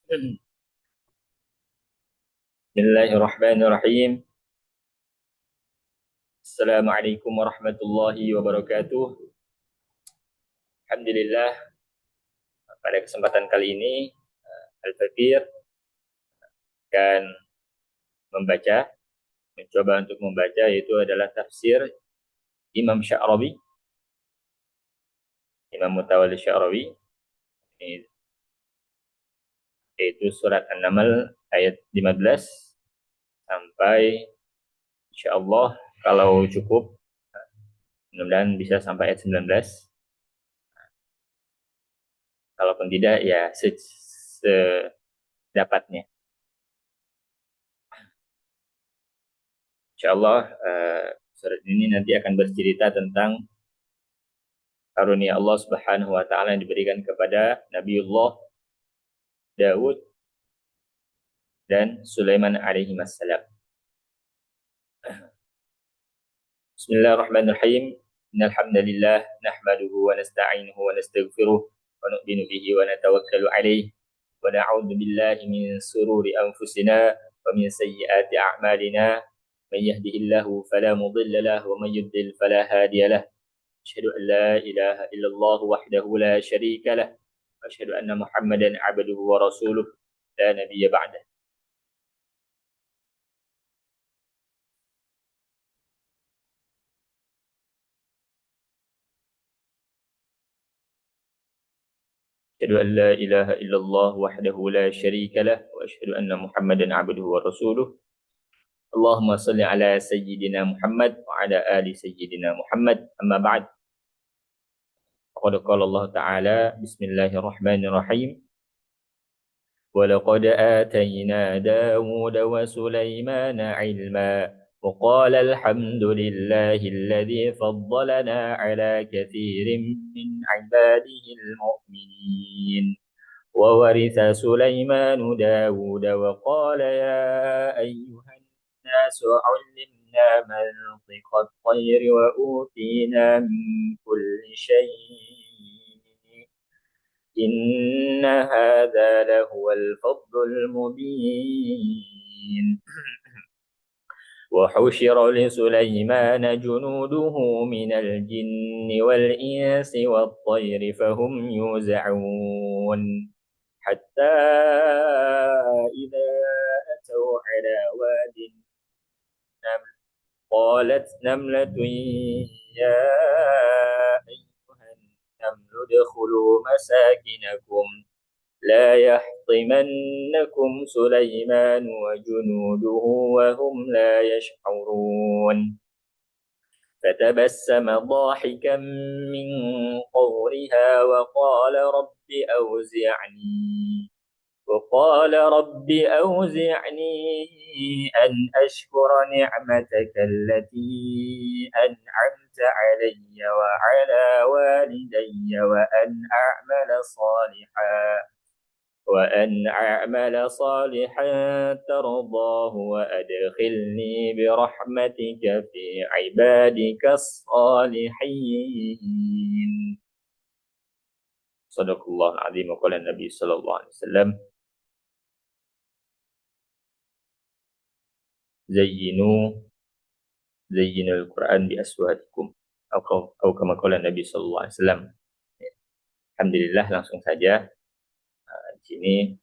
Bismillahirrahmanirrahim. Assalamualaikum warahmatullahi wabarakatuh. Alhamdulillah, pada kesempatan kali ini Al-Fakir akan membaca, mencoba untuk membaca, yaitu adalah tafsir Imam Sya'rawi, Imam Mutawalli Sya'rawi, yaitu surat An-Naml ayat 15 sampai insyaallah kalau cukup mudah-mudahan bisa sampai ayat 19. Kalaupun tidak ya sedapatnya. Insyaallah surat ini nanti akan bercerita tentang karunia Allah Subhanahu wa taala yang diberikan kepada Nabiullah Daud dan Sulaiman alaihi wassalam. Bismillahirrahmanirrahim. Innal hamdalillah nahmaduhu wa nasta'inuhu wa nastaghfiruh wa nu'minu bihi wa natawakkalu alaihi wa na'udzu billahi min sururi anfusina wa min sayyiati a'malina. Man yahdihillahu fala mudilla lahu wa man yudlil fala hadiya lahu. Asyhadu an la ilaha illallah wahdahu la syarika lah. Asyhadu anna Muhammadan abduhu wa rasuluh la nabiyya ba'dah. Asyhadu an la ilaha illallah wahdahu la syarika lah wa asyhadu anna Muhammadan abduhu wa rasuluh. Allahumma salli ala sayyidina Muhammad wa ala ali sayyidina Muhammad. Amma ba'd. Qad qala Allah Ta'ala bismillahirrahmanirrahim. ولقد آتينا داود وسليمان علما وقال الحمد لله الذي فضلنا على كثير من عباده المؤمنين وورث سليمان داود وقال يا أيها الناس علمنا منطق الطير وأوتينا من كل شيء إن هذا لهو الفضل المبين وحشر لسليمان جنوده من الجن والإنس والطير فهم يوزعون حتى إذا أتوا على واد النمل قالت نملة يا النمل ادخلوا مساكنكم لا يحطمنكم سليمان وجنوده وهم لا يشعرون فتبسم ضاحكا من قولها وقال رب أوزعني أن أشكر نعمتك التي أنعمت علي وعلى والدي وأن أعمل صالحا ترضاه وأدخلني برحمتك في عبادك الصالحين. صدق الله العظيم وقال النبي صلى الله عليه وسلم زينوا القرآن بأصواتكم atau kama qala Nabi sallallahu alaihi wasallam. Alhamdulillah, langsung saja di sini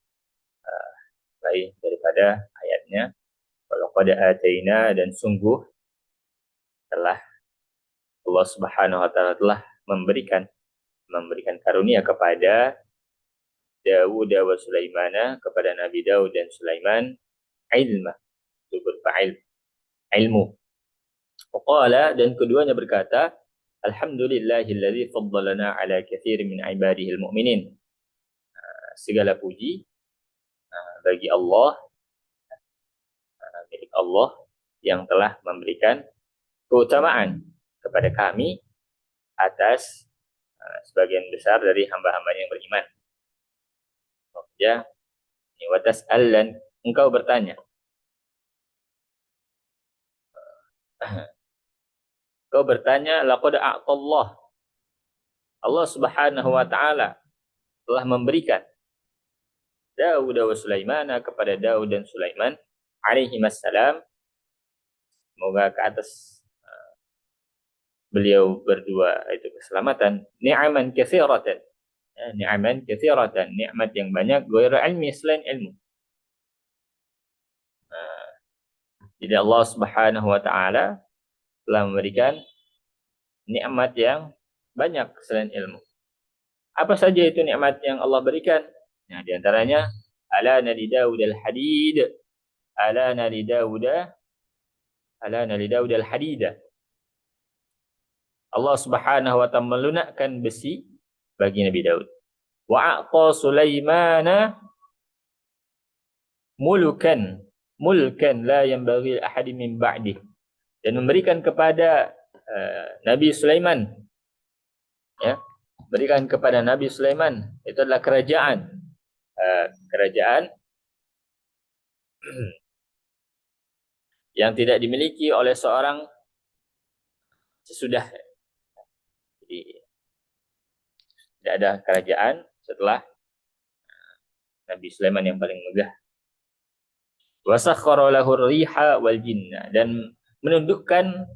mulai daripada ayatnya. Walaqad ataina, dan sungguh telah Allah Subhanahu wa taala telah memberikan karunia kepada Daud wa Sulaimana, kepada Nabi Daud dan Sulaiman, ilma, itu berupa ilmu. Waqala, dan keduanya berkata, alhamdulillahilladzi faddalana ala katsirin min ibadihil mu'minin. Segala puji bagi Allah, milik Allah yang telah memberikan keutamaan kepada kami atas sebagian besar dari hamba-hambanya yang beriman. Ya, watas dan engkau bertanya. Kau bertanya, laqad a'tallah. Allah Subhanahu wa taala telah memberikan Daud wa Sulaiman, kepada Daud dan Sulaiman alaihi wassalam, semoga ke atas beliau berdua itu keselamatan. Ni'aman katsiratan, ni'aman katsiratan, nikmat yang banyak, ghairu ilmi, selain ilmu. Jadi Allah Subhanahu wa taala telah memberikan nikmat yang banyak selain ilmu. Apa saja itu nikmat yang Allah berikan? Nah, di antaranya alana li Daud al-hadid, alana li Daud, alana li Daud al-hadida. Allah Subhanahu wa taala melunakkan besi bagi Nabi Daud. Wa a'ta Sulaimana mulkan, mulkan la yanbaghi ahadin min ba'dih, dan memberikan kepada Nabi Sulaiman, ya, berikan kepada Nabi Sulaiman itu adalah kerajaan, kerajaan yang tidak dimiliki oleh seorang sesudah. Jadi tidak ada kerajaan setelah Nabi Sulaiman yang paling megah. Wa sakhkhara lahu ar-riha wal jinna, dan menundukkan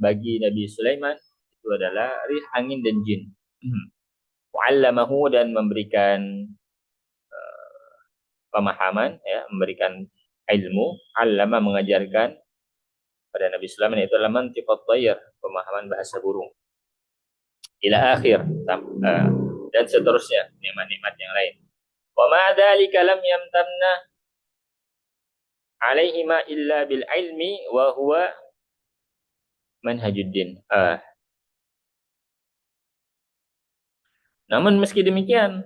bagi Nabi Sulaiman itu adalah rih, angin dan jin. Wa'allamahu, dan memberikan pemahaman, ya, memberikan ilmu. Allama, mengajarkan pada Nabi Sulaiman itu adalah mantiqat tayr, pemahaman bahasa burung. Ila akhir, dan seterusnya nikmat-nikmat yang lain. Wa ma dzalika lam yamtanna alaihima illa bil ilmi wa huwa manhajuddin. Namun meski demikian,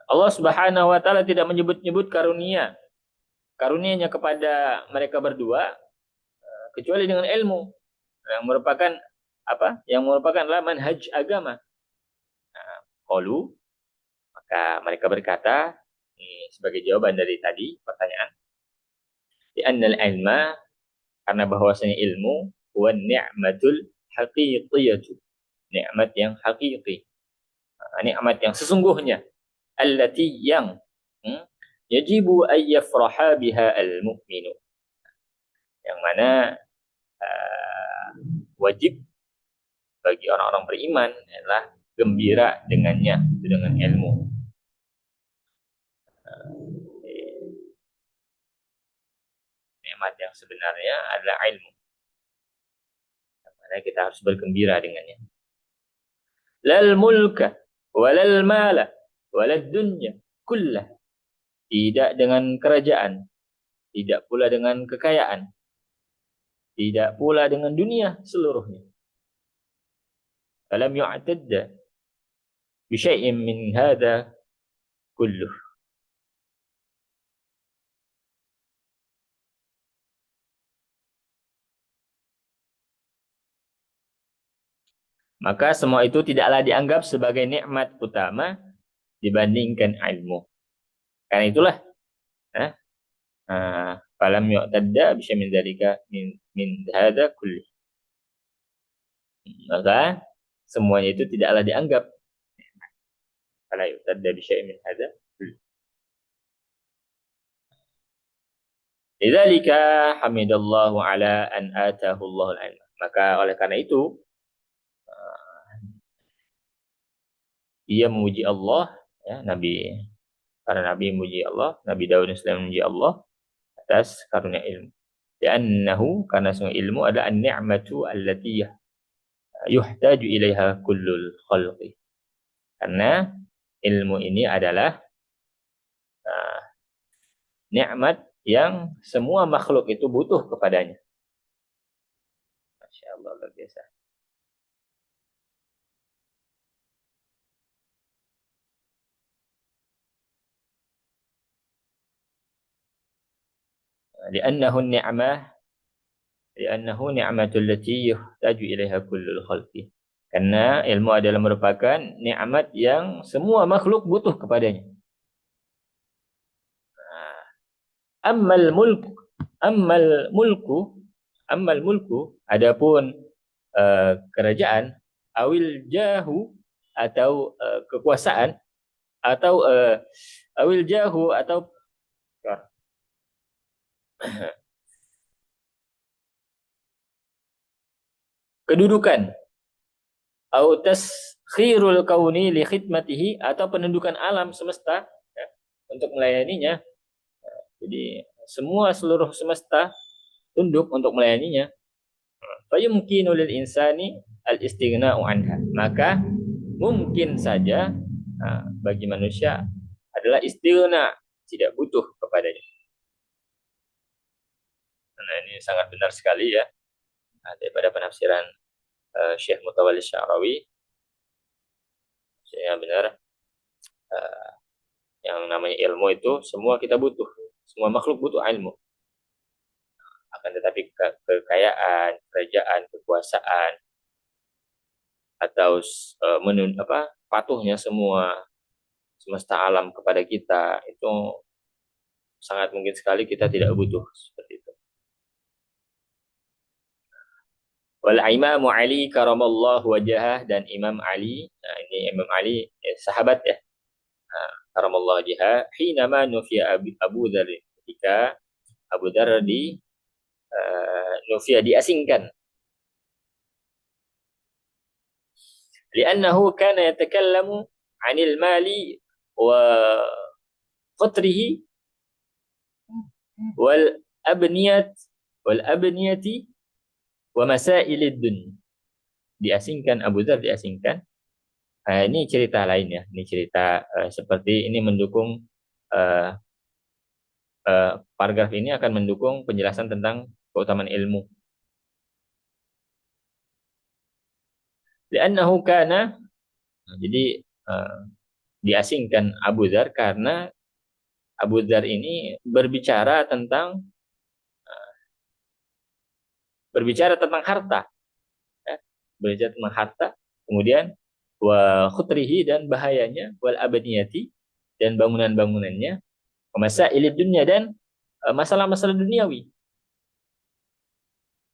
Allah Subhanahu wa taala tidak menyebut-nyebut karunia-nya kepada mereka berdua kecuali dengan ilmu yang merupakan apa? Yang merupakan adalah manhaj agama. Qalu, maka mereka berkata, ini sebagai jawaban dari tadi pertanyaan, di annal ilma, karena bahwasanya ilmu huwa ni'matul haqiqiyatu, nikmat yang hakiki, nikmat yang sesungguhnya, allati, yang yajibu an yafraha biha al-mu'minu, yang mana wajib bagi orang-orang beriman adalah gembira dengannya, itu dengan ilmu. Nikmat yang sebenarnya adalah ilmu, karena kita harus bergembira dengannya. Lal mulka walal mala walad dunya kullah, tidak dengan kerajaan, tidak pula dengan kekayaan, tidak pula dengan dunia seluruhnya. Falam yu'tadda bi syai'in min hadha kulluh. Maka semua itu tidaklah dianggap sebagai nikmat utama dibandingkan ilmu. Karena itulah, falam yu'tadda bi syai'in min dzalika min hadza kulli. Maka semuanya itu tidaklah dianggap. Fala yu'tadda bi syai'in min hadza kulli. Lidzalika hamidallahu ala an atahu Allahul ilma. Maka oleh karena itu ia memuji Allah, ya, para nabi memuji Allah, Nabi Daud dan Sulaiman memuji Allah atas karunia ilmu. Li'annahu, karena semua ilmu adalah an-ni'matu allati yuhtaju ilaiha kullul khalqi. Karena ilmu ini adalah nikmat yang semua makhluk itu butuh kepadanya. Masya Allah, luar biasa. Li'annahu ni'matul lati yuhtaju ilaiha kullul khalqi. Karena ilmu adalah merupakan nikmat yang semua makhluk butuh kepadanya. Ammal mulku, adapun kerajaan, awil jahu, atau kekuasaan, atau awil jahu, atau Ya. Kedudukan au taskhirul kauni li khidmatihi, atau penundukan alam semesta ya, untuk melayaninya. Jadi semua seluruh semesta tunduk untuk melayaninya. Fayumkinu lil insani al istighna'u anha. Maka mungkin saja bagi manusia adalah istighna, tidak butuh kepadanya. Nah, ini sangat benar sekali ya, daripada penafsiran Syekh Mutawalli Sya'rawi. Yang benar, uh, yang namanya ilmu itu semua kita butuh, semua makhluk butuh ilmu. Akan tetapi kekayaan, kerajaan, kekuasaan, atau patuhnya semua semesta alam kepada kita, itu sangat mungkin sekali kita tidak butuh seperti itu. Wal Imam Ali karamallahu wajhah, dan Imam Ali, nah ini Imam Ali sahabat ya, karamallahu wajhah, hinama nufiya Abu Dzar, ketika Abu Dzar nufiya diasingkan, li'annahu kana yatakallamu 'anil mali wa qatrihi wal abniyat wal abniyati wa masailid dunya. Diasingkan, Abu Dzar diasingkan. Ini cerita lain ya, ini cerita seperti ini mendukung uh, paragraf ini akan mendukung penjelasan tentang keutamaan ilmu. Li'annahu kana, jadi diasingkan Abu Dzar karena Abu Dzar ini berbicara tentang harta, ya. Berbicara tentang harta, kemudian wa khutrihi, dan bahayanya, wal abadiyati, dan bangunan-bangunannya, masailid dunya, dan masalah-masalah duniawi.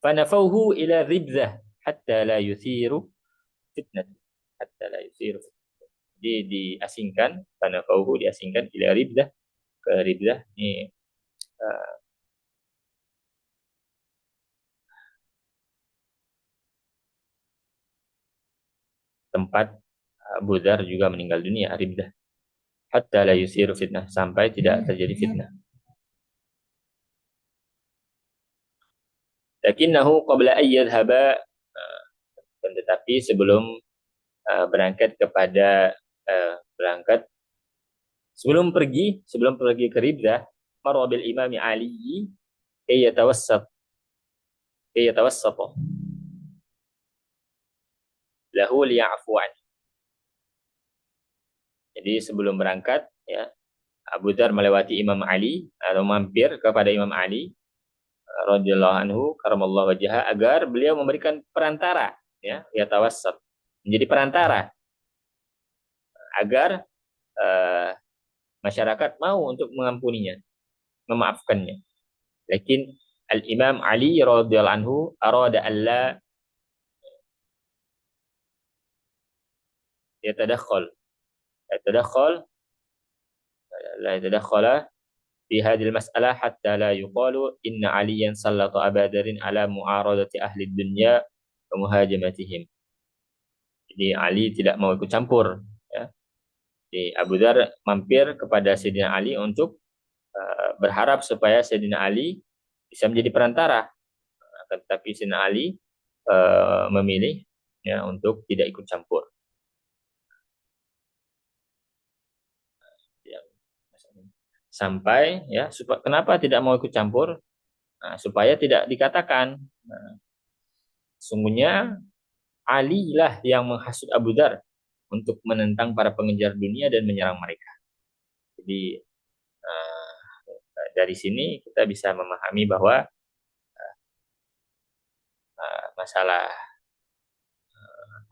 Fanafauhu ila ribzah hatta la yuthiru fitnah, hatta la yuthiru. Jadi diasingkan, fanafauhu diasingkan ila ribzah, ke ribzah ini uh, tempat Abu Dzar juga meninggal dunia, ribzah. Hatta la yusiru fitnah, sampai tidak terjadi fitnah. Lakinnahu qabla an yadhhaba, tetapi sebelum berangkat sebelum pergi ke Ribzah, marwa bil imami Ali yatawassat lahu liya'fu an. Jadi sebelum berangkat ya, Abu Dzar melewati Imam Ali, atau mampir kepada Imam Ali radhiyallahu anhu karamallahu wajhah, agar beliau memberikan perantara ya, yatawassat, menjadi perantara agar masyarakat mau untuk mengampuninya, memaafkannya. Lakin Al-Imam Ali radhiyallahu anhu arada alla yatadakhal yatadakhal la yatadakhala fi hadhihi al-mas'alah hatta la yuqalu inna aliyan sallata Aba Dzarin ala mu'aradati ahli dunya wa muhajamatihim. Jadi Ali tidak mau ikut campur ya. Jadi Abu Dzar mampir kepada Sayyidina Ali untuk berharap supaya Sayyidina Ali bisa menjadi perantara. Tetapi Sayyidina Ali memilih ya untuk tidak ikut campur. Sampai ya, kenapa tidak mau ikut campur? Nah, supaya tidak dikatakan sungguhnya Ali lah yang menghasut Abu Dzar untuk menentang para pengejar dunia dan menyerang mereka. Jadi dari sini kita bisa memahami bahwa masalah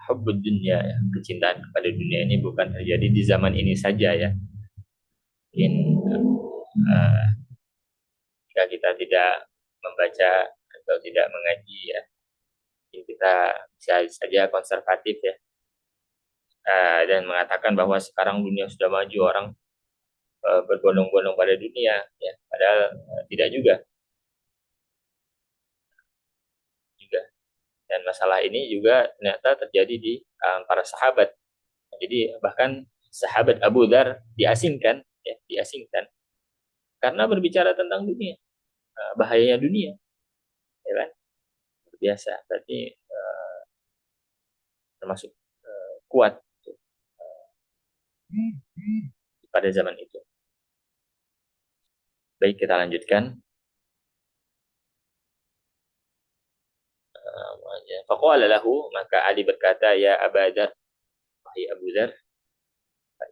hubbud dunya ya, kecintaan kepada dunia ini bukan terjadi di zaman ini saja ya. Mungkin jika kita tidak membaca atau tidak mengaji ya, kita bisa saja konservatif ya, dan mengatakan bahwa sekarang dunia sudah maju, orang berbondong-bondong pada dunia ya, Padahal tidak juga. Dan masalah ini juga ternyata terjadi di para sahabat. Jadi bahkan sahabat Abu Dzar diasingkan, ya, diasingkan karena berbicara tentang dunia, bahayanya dunia, ya kan? Biasa, berarti termasuk kuat pada zaman itu. Baik, kita lanjutkan. Faqala lahu, maka Ali berkata, ya Abu Dzar, wahai Abu Dzar,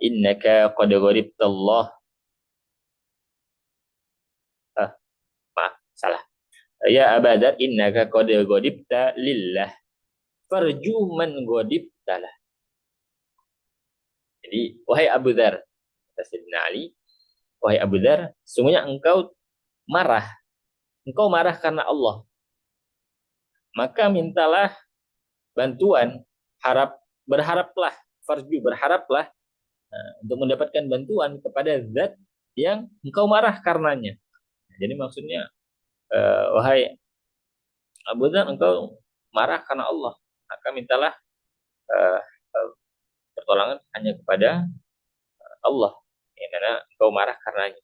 innaka qad gharibta Allah. Maaf, salah. Ya Abu Dzar, innaka qad gharibta lillah. Farju man gharibta lah. Jadi, wahai Abu Dzar, kata Sayyidina Ali, wahai Abu Dzar, sungguhnya engkau marah. Engkau marah karena Allah. Maka mintalah bantuan, berharaplah, farju, berharaplah untuk mendapatkan bantuan kepada zat yang engkau marah karenanya. Jadi maksudnya, wahai Abu Dzar, engkau marah karena Allah, maka mintalah uh, pertolongan hanya kepada Allah, yang mana engkau marah karenanya.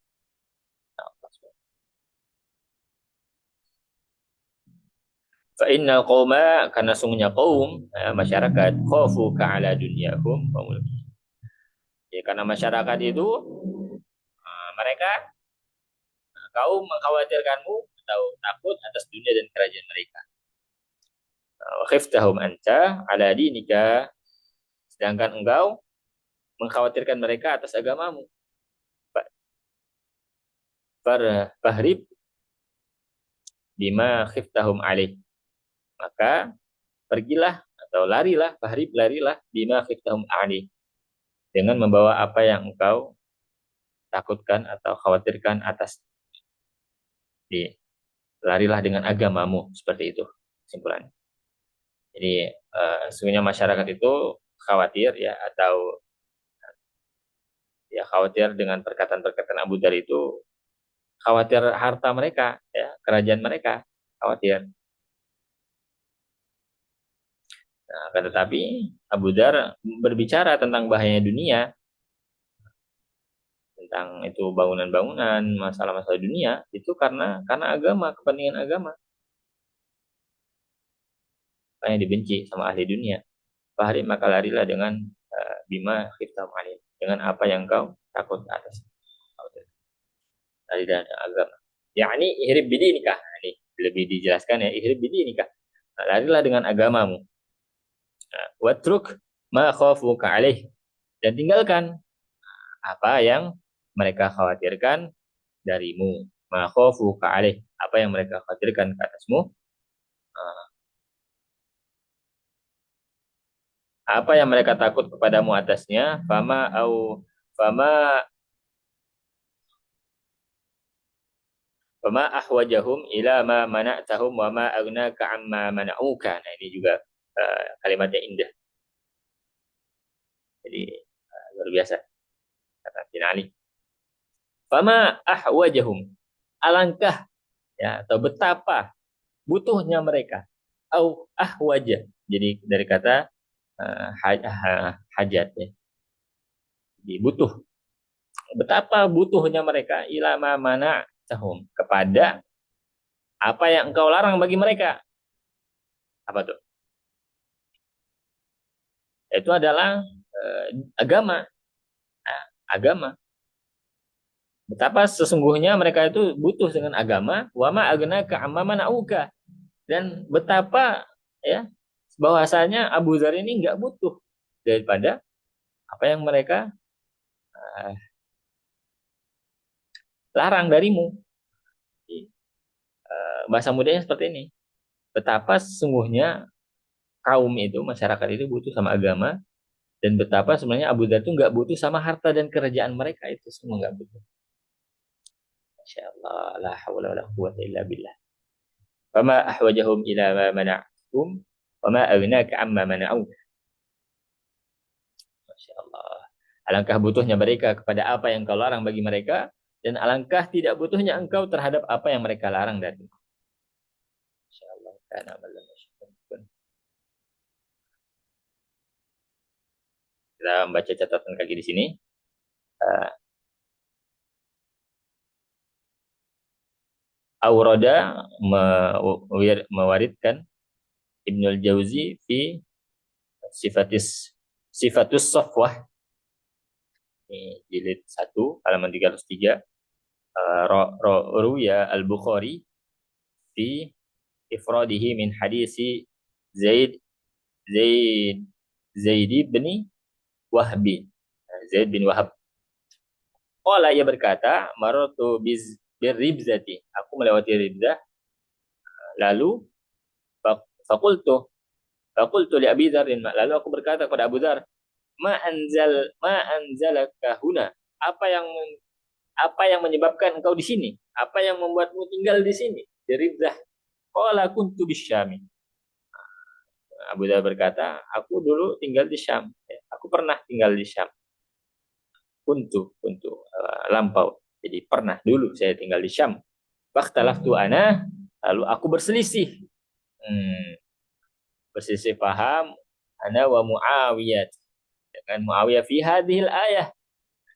Fa innal qauma, karena sungguhnya kaum, masyarakat, khafuka ala dunyahum wa mulki. Ya, karena masyarakat itu mereka kaum mengkhawatirkanmu atau takut atas dunia dan kerajaan mereka. Wa khiftahum anta ala dinika, sedangkan engkau mengkhawatirkan mereka atas agamamu. Fahrib bima khiftahum alaih. Maka pergilah atau larilah, fahrib, larilah bima khiftahum alaih, dengan membawa apa yang engkau takutkan atau khawatirkan atas. Larilah dengan agamamu, seperti itu kesimpulannya. Jadi sebenarnya masyarakat itu khawatir, ya, atau ya khawatir dengan perkataan-perkataan Abu Dzar itu, khawatir harta mereka, ya, kerajaan mereka, khawatir. Nah, tetapi Abu Dzar berbicara tentang bahayanya dunia, tentang itu bangunan-bangunan, masalah-masalah dunia, itu karena agama, kepentingan agama. Apa yang dibenci sama ahli dunia. Fahri, maka larilah dengan bima khiftam alim, dengan apa yang kau takut atas. Lari dari agama. Yakni ihrib bidinika. Ini lebih dijelaskan, ya, ihrib bidinika. Larilah dengan agamamu. Watruk ma khafuka alaih, dan tinggalkan apa yang mereka khawatirkan darimu. Ma khafuka alaih, apa yang mereka khawatirkan ke atasmu. Apa yang mereka takut kepadamu atasnya. Fama ahwajahum ila ma mana'tahum wa ma aghnaka amma mana'uka. Nah, ini juga kalimatnya indah. Jadi luar biasa kata Ali. Fama ahwajahum, alangkah, ya, atau betapa butuhnya mereka. Au ahwaja, jadi dari kata hajat, ya. Jadi butuh. Betapa butuhnya mereka ilama mana tahum, kepada apa yang engkau larang bagi mereka. Apa tuh? Itu adalah agama. Nah, agama. Betapa sesungguhnya mereka itu butuh dengan agama. Wama agnaka amma mana'uka. Dan betapa, ya, bahwasanya Abu Dzar ini nggak butuh daripada apa yang mereka larang darimu. Bahasa mudanya seperti ini. Betapa sesungguhnya kaum itu, masyarakat itu butuh sama agama, dan betapa sebenarnya Abu Dzar itu nggak butuh sama harta dan kerajaan mereka, itu semua nggak butuh. Masya Allah, la hawla wa la quwwata illa billah. Fama ahwajahum ila ma mana'tum wa ma aghnaka amma mana'uk. Masya Allah. Alangkah butuhnya mereka kepada apa yang kau larang bagi mereka, dan alangkah tidak butuhnya engkau terhadap apa yang mereka larang dari. Insyaallah kana amalan masyaallah. Kita membaca catatan kaki di sini. Uh, Aurada mewaridkan Ibnul Jauzi fi sifatis sifatus safwah, ini jilid 1 halaman 303. Ruya al-Bukhari fi ifradihi min hadisi Zaid Zaid Zaid bin Wahbi. Zaid bin Wahab. Qala, ia berkata, maratu birribzati. Aku melewati Ribzah, lalu faqultu li Abi Dzar, lalu aku berkata kepada Abu Dzar, ma anzalaka huna? Apa yang menyebabkan engkau di sini? Apa yang membuatmu tinggal di sini? Di Ribzah. Qala kuntu bisyami. Abu Dzar berkata, aku dulu tinggal di Syam. Aku pernah tinggal di Syam. Kuntu lampau. Jadi pernah dulu saya tinggal di Syam. Fakhtalaftu ana, lalu aku berselisih. Berselisih paham ana wa Muawiyah, dengan Muawiyah fi hadhil ayah.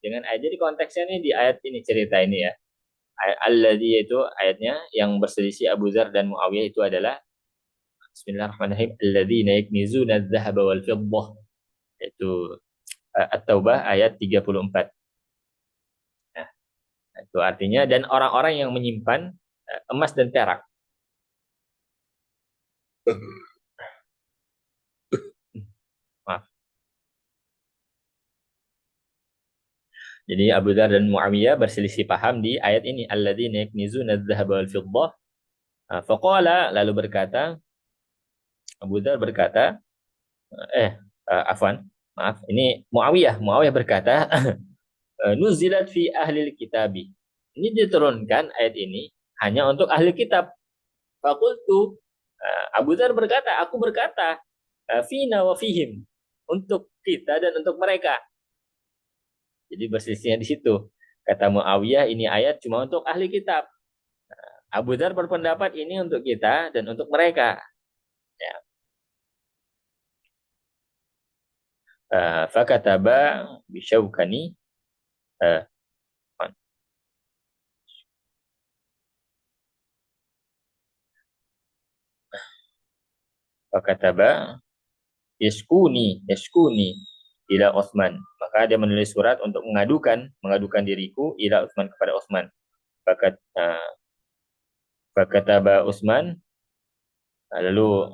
Dengan ayat, jadi konteksnya ini di ayat ini, cerita ini ya. Alladzi, itu ayatnya yang berselisih Abu Dzar dan Muawiyah itu adalah Bismillahirrahmanirrahim, alladzina yaknizuna adz-dzahaba wal fiddah, itu At-Taubah ayat 34. Nah, itu artinya dan orang-orang yang menyimpan emas dan perak. Maaf. Jadi Abu Dzar dan Muawiyah berselisih paham di ayat ini, alladzina yaknizuna adz-dzahaba wal fiddah. Faqala, lalu berkata, Abu Dzar berkata, afwan, maaf, ini Muawiyah berkata, nuzilat fi ahli kitabi. Ini diturunkan ayat ini hanya untuk ahli kitab. Fakultu, Abu Dzar berkata, aku berkata, fina wa fihim, untuk kita dan untuk mereka. Jadi basisnya di situ. Kata Muawiyah, ini ayat cuma untuk ahli kitab. Abu Dzar berpendapat ini untuk kita dan untuk mereka. Ya. Fakataba bisyaukani. Fakataba yashkuni ila Utsman. Maka dia menulis surat untuk mengadukan diriku ila Utsman, kepada Utsman. Fakataba Utsman, lalu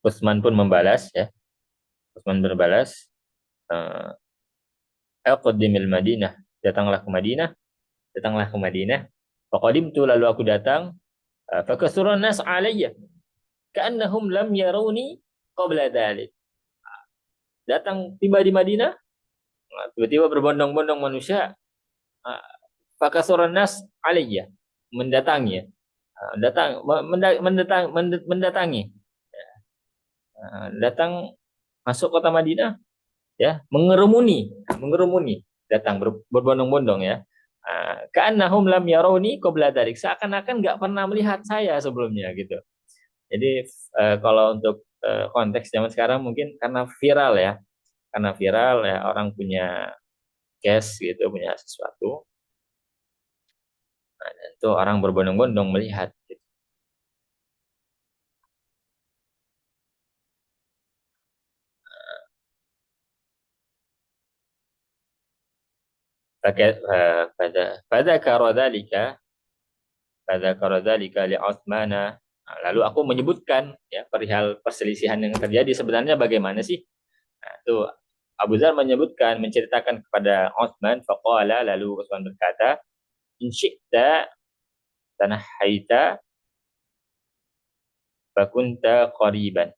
Utsman pun membalas, ya. Utsman berbalas, aqdimil Madinah, datanglah ke Madinah. Faqadimtu, lalu aku datang. Fakasurun nas alayya ka'annahum lam yarawni qabla dzalik. Datang, tiba di Madinah, tiba-tiba berbondong-bondong manusia. Fakasurun nas alayya, mendatangi, mendatangi, datang masuk kota Madinah, ya, mengerumuni, datang berbondong-bondong, ya. Ka'annahum lam yarawni qabla dzalik, seakan-akan nggak pernah melihat saya sebelumnya, gitu. Jadi kalau untuk konteks zaman sekarang mungkin karena viral ya, orang punya cash gitu, punya sesuatu, nah, itu orang berbondong-bondong melihat, gitu. Pada karodzalika li Utsmana. Lalu aku menyebutkan, ya, perihal perselisihan yang terjadi sebenarnya bagaimana sih. Nah, itu Abu Dzar menceritakan kepada Utsman. Faqala, lalu Utsman berkata, in syi'ta tanahaita fakunta qariban.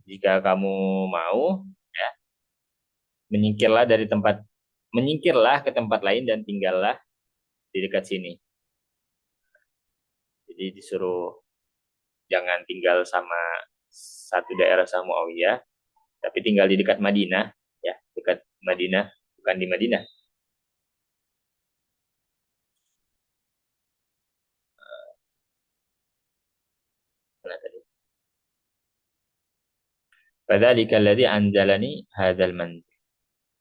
Jika kamu mau, ya, menyingkirlah ke tempat lain dan tinggallah di dekat sini. Jadi disuruh jangan tinggal sama satu daerah sama Muawiyah, tapi tinggal di dekat Madinah, ya, dekat Madinah, bukan di Madinah. Mana tadi? Fadzalika alladzi anzalani hadzal manzil.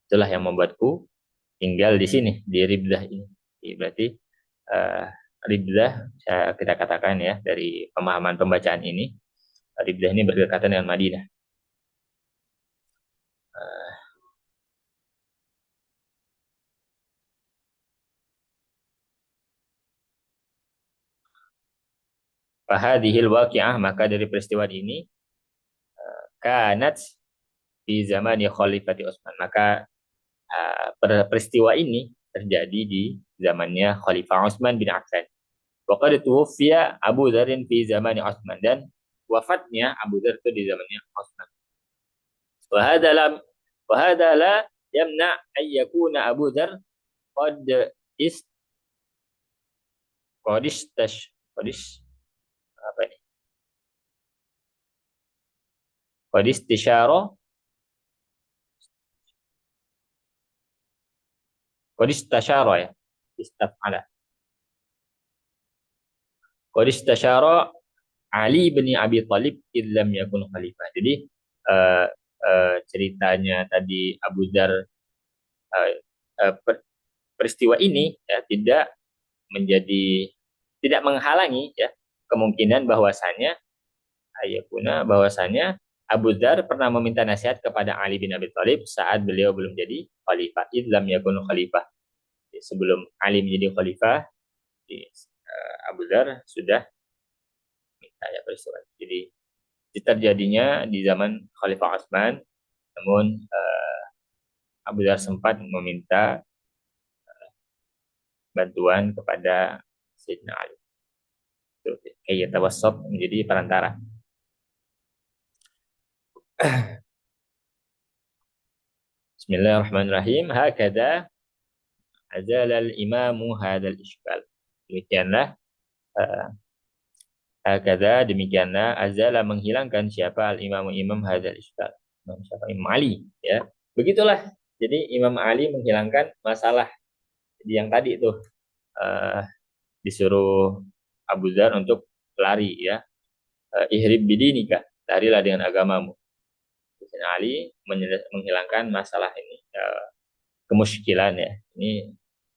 Itulah yang membuatku tinggal di sini, di Ribdah ini. Berarti uh, Ribdah kita katakan ya dari pemahaman pembacaan ini, Ribdah ini berdekatan dengan Madinah. Fahadihil waqi'ah, maka dari peristiwa ini kanat di zaman Khalifati Utsman. Maka peristiwa ini terjadi di zamannya Khalifah Utsman bin Affan. Waqad tuwfiya Abu Dzar fi zaman Utsman, dan wafatnya Abu Dzar itu di zamannya Utsman. Wa hadza lam wa hadza la yamna an yakuna Abu Dzar qad is qad istash qad is apa ini? Qad istisyara qad istasyara ya. Istafala. Qad istasyara Ali bin Abi Thalib illam yakun khalifah. Jadi ceritanya tadi Abu Dzar, uh, uh, peristiwa ini ya tidak menghalangi ya kemungkinan bahwasanya Abu Dzar pernah meminta nasihat kepada Ali bin Abi Thalib saat beliau belum jadi khalifah. Illam yakun khalifah. Sebelum Ali menjadi khalifah, Abu Dzar sudah minta ya peristiwa. Jadi terjadinya di zaman Khalifah Utsman, namun Abu Dzar sempat meminta bantuan kepada Sayyidina Ali. Kayak tawassub, menjadi perantara. Bismillahirrahmanirrahim. Hakada azal al-imamu hadal iskal. Demikianlah hakada, demikianlah azala, menghilangkan siapa al-imam hadal iskal. Siapa? Imam Ali ya. Begitulah. Jadi Imam Ali menghilangkan masalah. Jadi yang tadi itu disuruh Abu Dzar untuk lari ya. Ihrib bidinika, larilah dengan agamamu. Sayyidina Ali menghilangkan masalah ini, kemusykilan ya. Ini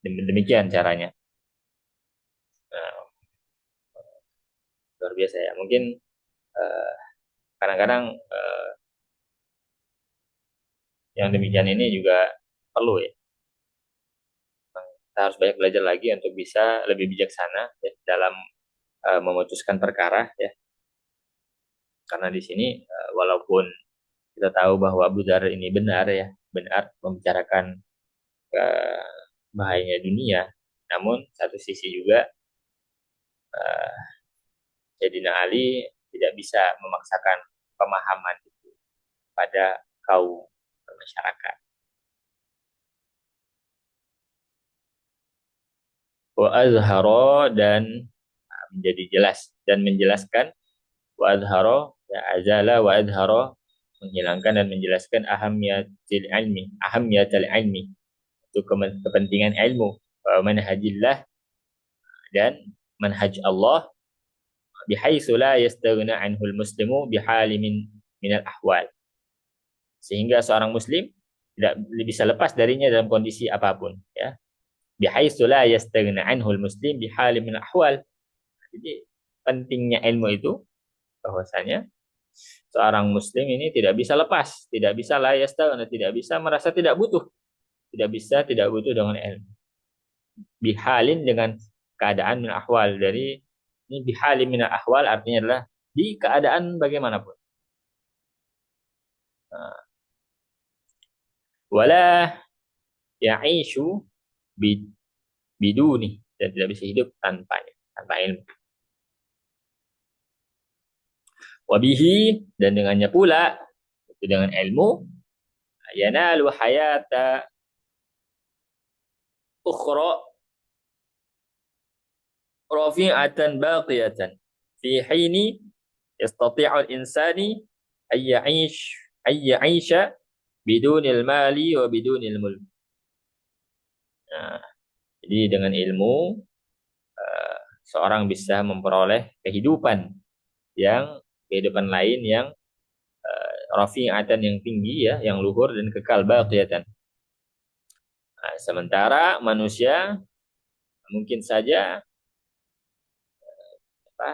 demikian caranya. Nah, luar biasa ya. Mungkin kadang-kadang yang demikian ini juga perlu ya. Kita harus banyak belajar lagi untuk bisa lebih bijaksana ya, dalam memutuskan perkara ya. Karena di sini walaupun kita tahu bahwa Abu Dzar ini benar membicarakan bahayanya dunia, namun satu sisi juga Sayyidina Ali tidak bisa memaksakan pemahaman itu pada kaum masyarakat. Wa azhara, dan menjadi jelas dan menjelaskan, wa azhara ya azala wa azhara, menghilangkan dan menjelaskan ahamiyatil ilmi itu kepentingan ilmu, wa manhajillah, dan manhaj Allah, bihaitsu la yastaghna anhul muslimu bihali min al-ahwal, sehingga seorang muslim tidak bisa lepas darinya dalam kondisi apapun ya. Bihaitsu la yastaghna anhul muslim bihali min al-ahwal. Jadi pentingnya ilmu itu bahwasanya seorang muslim ini tidak bisa lepas, tidak bisa la yastaghna, tidak bisa merasa tidak butuh dengan ilmu. Bihalin, dengan keadaan min ahwal. Dari ini bihalin min ahwal artinya adalah di keadaan bagaimanapun. Wala ya'ishu biduni, dan tidak bisa hidup tanpa ilmu. Wabihi, dan dengannya pula, itu dengan ilmu, yanalu hayata ukhra rafi'atan baqiyatan fi hini yastati'u al-insani ay ya'isha bidunil mali wa bidunil mulk. Nah, jadi dengan ilmu seorang bisa memperoleh yang kehidupan lain yang rafi'atan, yang tinggi ya, yang luhur dan kekal baqiyatan. Nah, sementara manusia mungkin saja apa,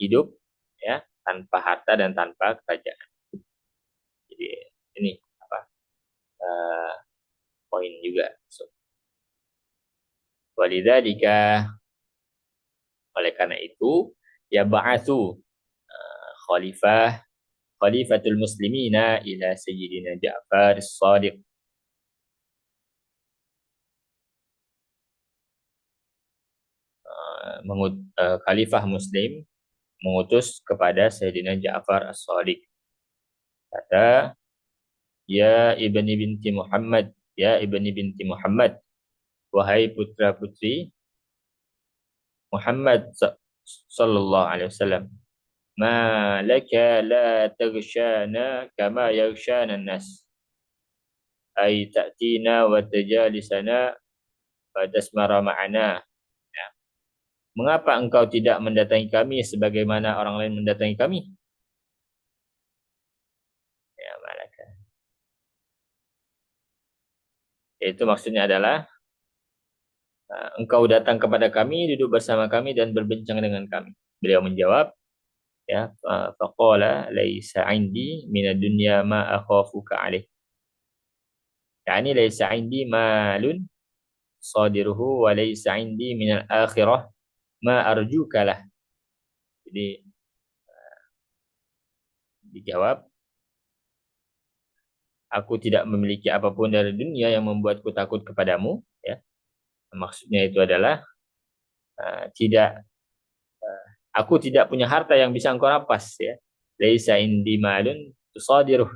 hidup ya tanpa harta dan tanpa kerajaan. Jadi ini apa uh, poin juga. So, walidzalika, oleh karena itu ya ba'atsu khalifah khalifatul muslimina ila sayyidina Ja'far as-Shadiq. Khalifah muslim mengutus kepada Sayyidina Ja'far as-Shadiq. Kata, ya ibni binti Muhammad, ya ibni binti Muhammad, wahai putra putri Muhammad sallallahu alaihi wasallam, ma laka la taghshana kama yaghshana an-nas, ay ta'tina wa tajalisana wa tasmara ma'ana. Ya. Mengapa engkau tidak mendatangi kami sebagaimana orang lain mendatangi kami? Ya, malaka. Itu maksudnya adalah engkau datang kepada kami, duduk bersama kami dan berbincang dengan kami. Beliau menjawab, ya, faqala laisa indi minad dunya ma akhafuka alaih. Yani laisa indi malun sadiruhu wa laisa indi minal akhirah ma arjuka lah. Jadi dijawab, aku tidak memiliki apapun dari dunia yang membuatku takut kepadamu, ya. Maksudnya itu adalah tidak aku tidak punya harta yang bisa engkau rampas, ya. Laisa indi malun tusadiruh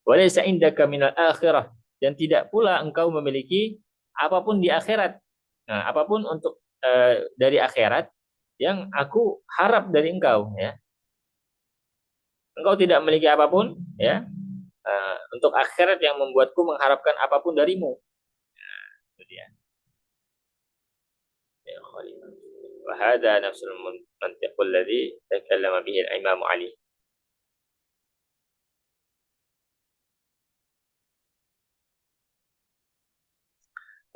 wa laisa indaka minal akhirah, dan tidak pula engkau memiliki apapun di akhirat. Nah, apapun untuk dari akhirat yang aku harap dari engkau, ya. Engkau tidak memiliki apapun, ya, untuk akhirat yang membuatku mengharapkan apapun darimu. Itu dia. Ya, wa hadha nafsul mantiqul ladzi takallama bihi al-Imam Ali.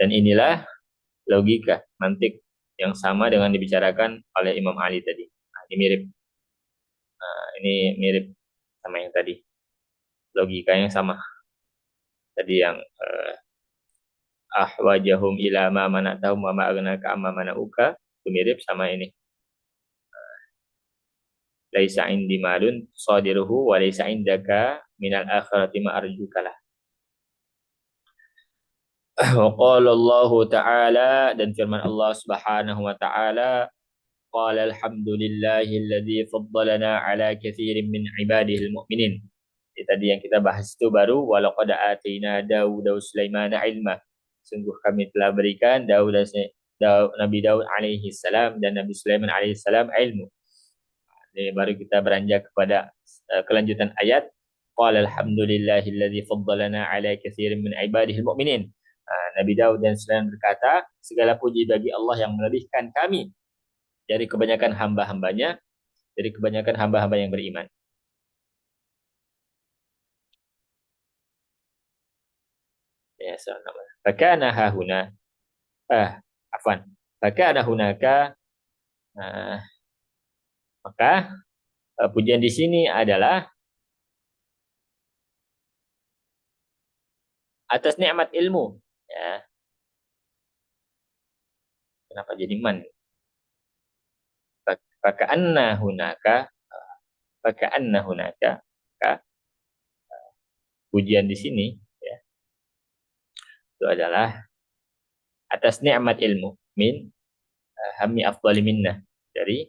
Dan inilah logika, mantik yang sama dengan dibicarakan oleh Imam Ali tadi. Nah, ini mirip sama yang tadi. Logika yang sama. Tadi yang ahwajahum ila ma manatahum wa ma aghnaka amma manauka, itu mirip sama ini. Laisa indi malun sadiruhu wa laisa indaka minal akhirati ma arjukalah. Wa qala Allah Ta'ala, dan firman Allah Subhanahu wa taala, qala alhamdulillahilladzi faddalana ala katsirin min ibadihil mu'minin. Tadi yang kita bahas itu baru walaqad atina Daud wa Sulaiman ilma. Sungguh kami telah berikan Nabi Daud alaihi salam dan Nabi Sulaiman alaihi salam ilmu. Ini baru kita beranjak kepada kelanjutan ayat. Qala alhamdulillahilladzi faddalana ala katsirin min ibadihil mu'minin. Nabi Daud dan Sulaiman berkata, segala puji bagi Allah yang melebihkan kami dari kebanyakan hamba-hambanya, dari kebanyakan hamba-hamba yang beriman. Ya, fakana hahuna, afwan, fakana hunaka, maka pujian di sini adalah atas nikmat ilmu, ya. Kenapa jadi man? Faka'anna hunaka, faka'anna hunaka, maka pujian di sini, ya, itu adalah atas nikmat ilmu, min hammi afdali minnah, dari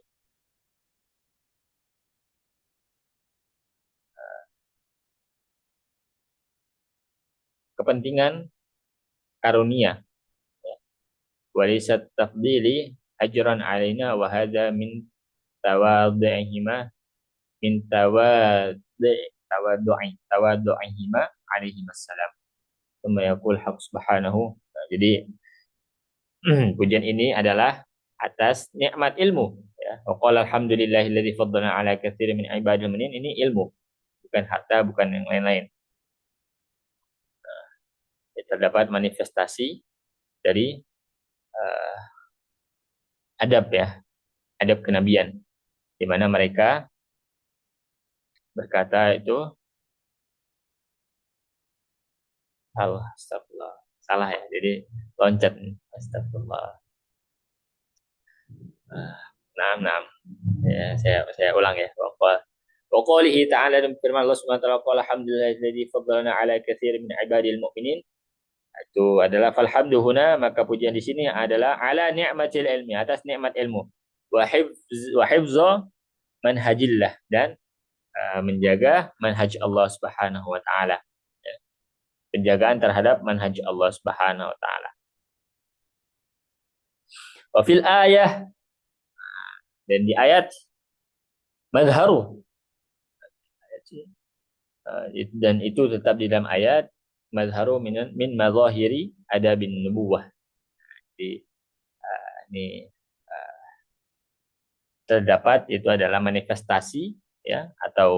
kepentingan karunia, ya. Walisat tafdili ajran alaina wa hadza min tawadhu'ihima, min tawadhu'ihima alaihi wassalam. Thumma yaqul haq subhanahu. Nah, jadi pujian ini adalah atas nikmat ilmu. Ya. Wa qala alhamdulillahilladzi faddalana ala katsirin min ibadil mu'minin. Ini ilmu, bukan harta, bukan yang lain-lain. Ya, terdapat manifestasi dari uh, adab ya, adab kenabian, di mana mereka berkata itu Allah, astagfirullah, salah ya, jadi loncat, astagfirullah. Nah, nah, ya, saya ulang ya. Wa qalihi ta'ala, dan firman Allah Subhanahu wa taala, qala alhamdulillahilladzi faddalana ala katsirin min ibadil mu'minin. Itu adalah falhamdu huna, maka pujian di sini adalah ala ni'matil ilmi, atas nikmat ilmu. Wa hifza manhajillah, dan menjaga manhaj Allah Subhanahu wa taala. Ya, penjagaan terhadap manhaj Allah Subhanahu wa taala. Wa fil ayah, dan di ayat mazharu, dan itu tetap di dalam ayat mazharu min mazahiri adabin nubuwah. Jadi ini terdapat itu adalah manifestasi ya, atau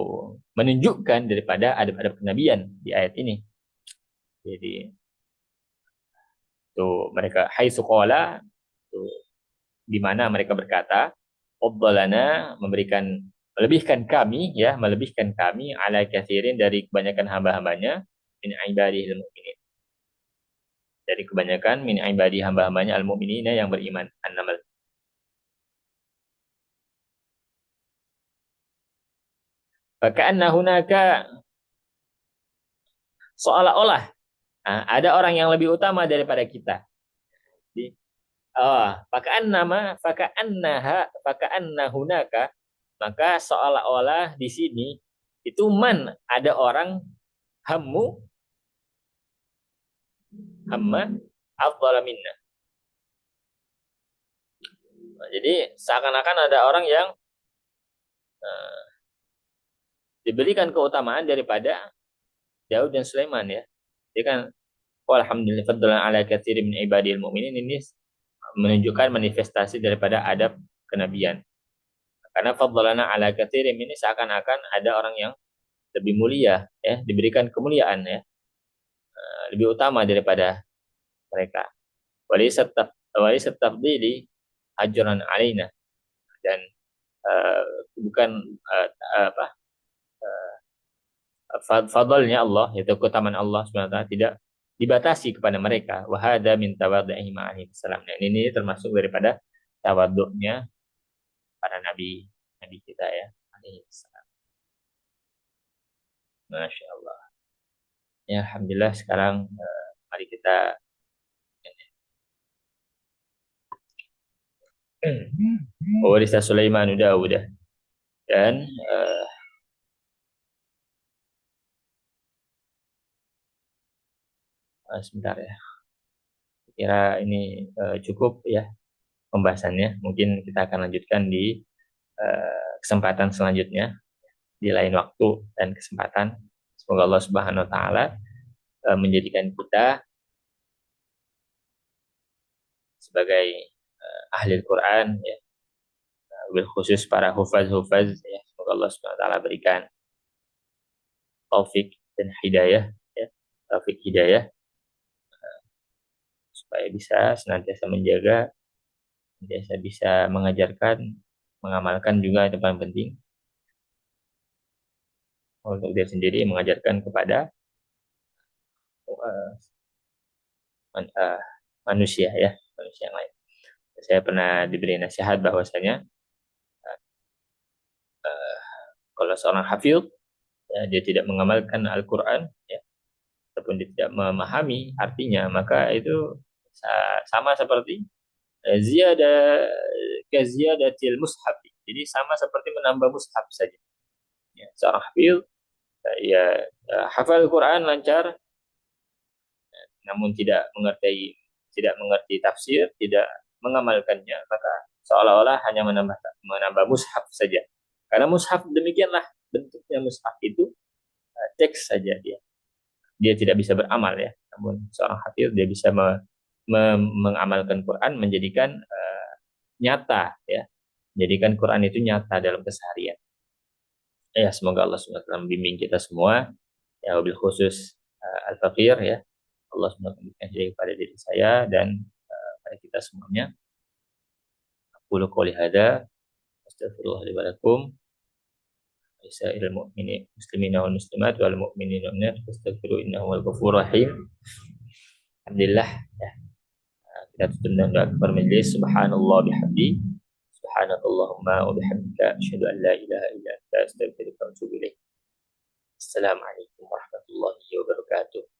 menunjukkan daripada adab-adab kenabian di ayat ini. Jadi itu mereka haitsu qala, itu di mana mereka berkata, faddalana, memberikan, melebihkan kami ya, melebihkan kami ala katsirin, dari kebanyakan hamba-hambanya, min ibadihil mu'minin, dari kebanyakan min ibadi hamba-hambanya al-mu'minina, yang beriman. An-Naml. Faka'anna hunaka, seolah-olah ada orang yang lebih utama daripada kita. Jadi, faka'anna hunaka, maka seolah-olah di sini itu ada orang hamma afdhala minna. Jadi seakan-akan ada orang yang diberikan keutamaan daripada Daud dan Sulaiman ya. Jadi kan alhamdulillah fadlan ala katsirin min ibadil mu'minin, ini menunjukkan manifestasi daripada adab kenabian. Karena fadlana ala katsirin ini seakan-akan ada orang yang lebih mulia ya, diberikan kemuliaan ya, lebih utama daripada mereka. Walisat tafdili ajran alaina, dan bukan fadlnya Allah, yaitu keutamaan Allah SWT, tidak dibatasi kepada mereka. Wahada min tawadhu'ihim alaihi salam. Dan ini termasuk daripada tawadhu'nya para nabi kita ya, alaihi salam. Masya Allah. Ya, alhamdulillah. Sekarang mari kita Warisa Sulaiman udah. Dan sebentar ya. Kira ini cukup ya pembahasannya. Mungkin kita akan lanjutkan di kesempatan selanjutnya, di lain waktu dan kesempatan. Semoga Allah Subhanahu wa taala menjadikan kita sebagai ahli Al-Qur'an ya, bil khusus para hufaz ya. Semoga Allah Subhanahu wa taala berikan taufik dan hidayah ya, taufik hidayah, supaya bisa senantiasa menjaga, senantiasa bisa mengajarkan, mengamalkan juga, itu paling penting, untuk diri sendiri, mengajarkan kepada manusia ya, manusia yang lain. Saya pernah diberi nasihat bahwasanya kalau seorang hafidh ya, dia tidak mengamalkan Al-Qur'an ya, ataupun dia tidak memahami artinya, maka itu sama seperti ziyadatil mushaf. Jadi sama seperti menambah mushaf saja. Ya, seorang hafidh ya, hafal Al-Qur'an lancar, namun tidak mengerti tafsir, tidak mengamalkannya, maka seolah-olah hanya menambah mushaf saja. Karena mushaf demikianlah bentuknya, mushaf itu teks saja, dia tidak bisa beramal ya. Namun seorang hafidh dia bisa mengamalkan Quran, menjadikan nyata ya, jadikan Quran itu nyata dalam keseharian. Ya, semoga Allah SWT membimbing kita semua, ya wabil khusus Al-Fakir ya. Allah SWT memberikan hidayah kepada diri saya dan pada kita semuanya. Qulu qouli hadza astaghfirullah li wa lakum lisairil mu'minin muslimina wal muslimat wal mu'minina wal mu'minat fastaghfiru innahu wal ghafurur rahim. Alhamdulillah ya. Kita tutup dengan doa kepada majelis. Subhanallah bihamdi. Subhanakallahumma wa bihamdika asyhadu an la ilaha illa anta astaghfiruka wa atubu ilaik. Assalamualaikum warahmatullahi wabarakatuh.